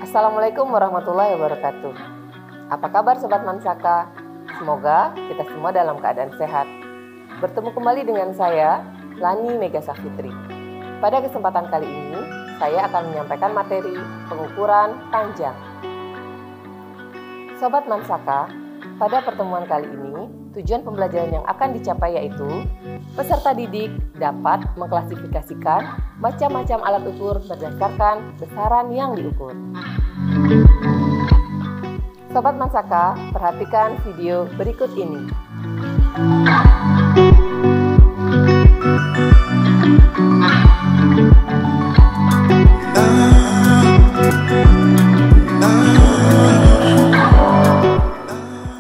Assalamualaikum warahmatullahi wabarakatuh. Apa kabar Sobat Mansaka? Semoga kita semua dalam keadaan sehat. Bertemu kembali dengan saya, Lani Mega Safitri. Pada kesempatan kali ini, saya akan menyampaikan materi pengukuran panjang. Sobat Mansaka, pada pertemuan kali ini, tujuan pembelajaran yang akan dicapai yaitu peserta didik dapat mengklasifikasikan macam-macam alat ukur berdasarkan besaran yang diukur. Sobat Mansaka, perhatikan video berikut ini.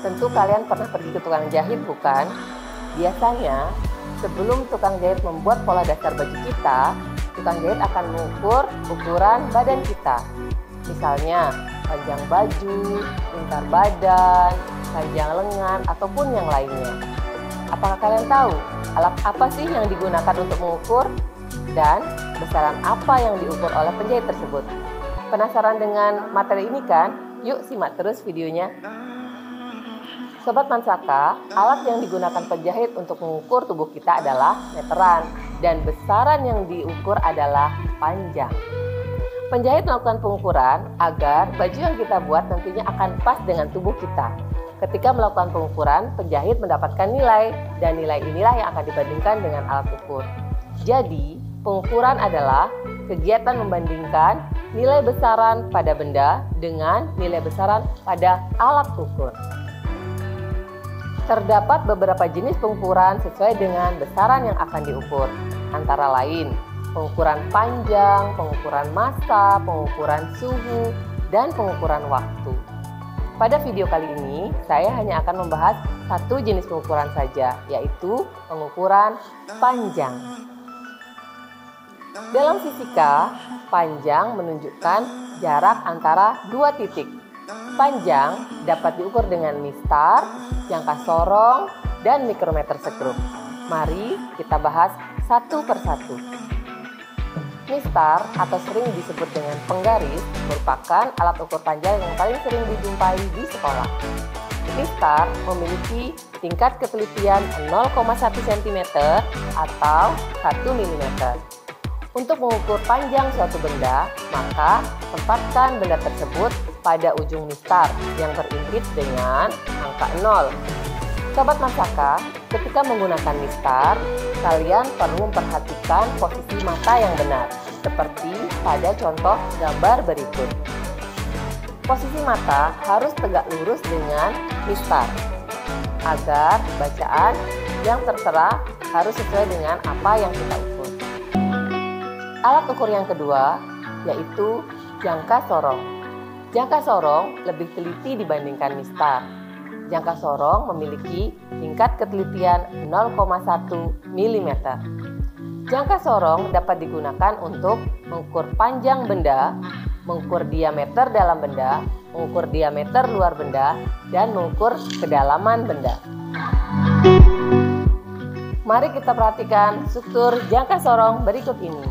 Tentu kalian pernah pergi ke tukang jahit, bukan? Biasanya, sebelum tukang jahit membuat pola dasar baju kita, tukang jahit akan mengukur ukuran badan kita. Misalnya, panjang baju, lingkar badan, panjang lengan, ataupun yang lainnya. Apakah kalian tahu alat apa sih yang digunakan untuk mengukur? Dan besaran apa yang diukur oleh penjahit tersebut? Penasaran dengan materi ini kan? Yuk simak terus videonya. Sobat Mansaka, alat yang digunakan penjahit untuk mengukur tubuh kita adalah meteran, dan besaran yang diukur adalah panjang. Penjahit melakukan pengukuran agar baju yang kita buat nantinya akan pas dengan tubuh kita. Ketika melakukan pengukuran, penjahit mendapatkan nilai, dan nilai inilah yang akan dibandingkan dengan alat ukur. Jadi, pengukuran adalah kegiatan membandingkan nilai besaran pada benda dengan nilai besaran pada alat ukur. Terdapat beberapa jenis pengukuran sesuai dengan besaran yang akan diukur, antara lain pengukuran panjang, pengukuran massa, pengukuran suhu, dan pengukuran waktu. Pada video kali ini, saya hanya akan membahas satu jenis pengukuran saja, yaitu pengukuran panjang. Dalam fisika, panjang menunjukkan jarak antara dua titik. Panjang dapat diukur dengan mistar, jangka sorong, dan mikrometer sekrup. Mari kita bahas satu persatu. Mistar atau sering disebut dengan penggaris merupakan alat ukur panjang yang paling sering dijumpai di sekolah. Mistar memiliki tingkat ketelitian 0,1 cm atau 1 mm. Untuk mengukur panjang suatu benda, maka tempatkan benda tersebut pada ujung mistar yang berimpit dengan angka 0. Sobat Mansaka, ketika menggunakan mistar, kalian perlu memperhatikan posisi mata yang benar, seperti pada contoh gambar berikut. Posisi mata harus tegak lurus dengan mistar, agar bacaan yang tertera harus sesuai dengan apa yang kita ukur. Alat ukur yang kedua yaitu jangka sorong. Jangka sorong lebih teliti dibandingkan mistar. Jangka sorong memiliki tingkat ketelitian 0,1 mm. Jangka sorong dapat digunakan untuk mengukur panjang benda, mengukur diameter dalam benda, mengukur diameter luar benda, dan mengukur kedalaman benda. Mari kita perhatikan struktur jangka sorong berikut ini.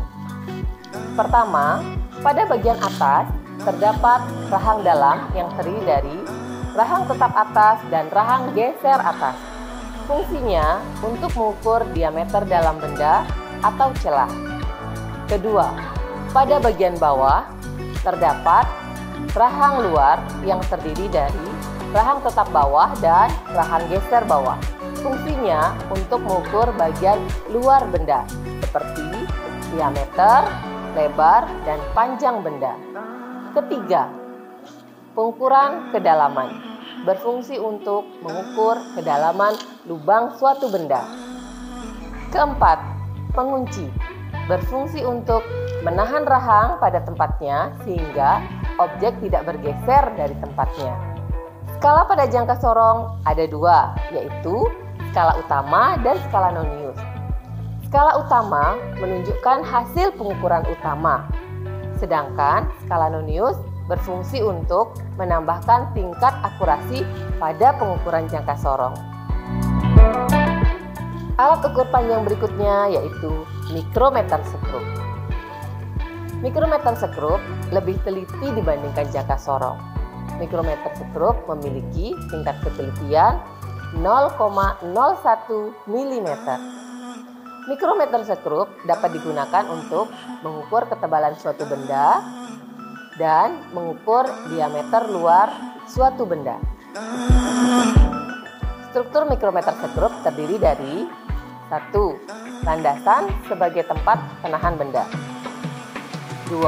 Pertama, pada bagian atas terdapat rahang dalam yang terdiri dari rahang tetap atas dan rahang geser atas. Fungsinya untuk mengukur diameter dalam benda atau celah. Kedua, pada bagian bawah terdapat rahang luar yang terdiri dari rahang tetap bawah dan rahang geser bawah. Fungsinya untuk mengukur bagian luar benda seperti diameter, lebar, dan panjang benda. Ketiga, pengukuran kedalaman berfungsi untuk mengukur kedalaman lubang suatu benda. Keempat, pengunci berfungsi untuk menahan rahang pada tempatnya sehingga objek tidak bergeser dari tempatnya. Skala pada jangka sorong ada dua, yaitu skala utama dan skala nonius. Skala utama menunjukkan hasil pengukuran utama, sedangkan skala nonius berfungsi untuk menambahkan tingkat akurasi pada pengukuran jangka sorong. Alat ukur panjang berikutnya yaitu mikrometer sekrup. Mikrometer sekrup lebih teliti dibandingkan jangka sorong. Mikrometer sekrup memiliki tingkat ketelitian 0,01 mm. Mikrometer sekrup dapat digunakan untuk mengukur ketebalan suatu benda dan mengukur diameter luar suatu benda. Struktur mikrometer sekrup terdiri dari 1. Landasan sebagai tempat penahan benda. 2.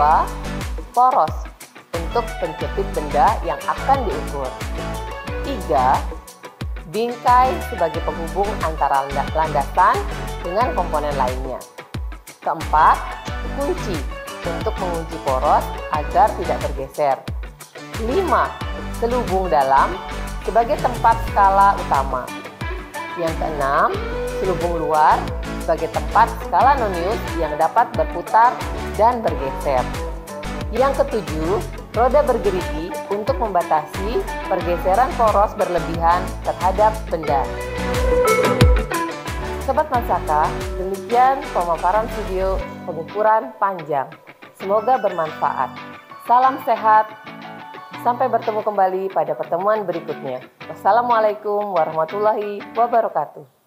Poros untuk penjepit benda yang akan diukur. 3. Bingkai sebagai penghubung antara landasan dengan komponen lainnya. 4. Kunci untuk mengunci poros agar tidak bergeser. 5. Selubung dalam sebagai tempat skala utama. Yang keenam, selubung luar sebagai tempat skala nonius yang dapat berputar dan bergeser. Yang ketujuh, roda bergerigi untuk membatasi pergeseran poros berlebihan terhadap benda. Sobat Mansaka, demikian pemaparan video pengukuran panjang. Semoga bermanfaat. Salam sehat. Sampai bertemu kembali pada pertemuan berikutnya. Wassalamualaikum warahmatullahi wabarakatuh.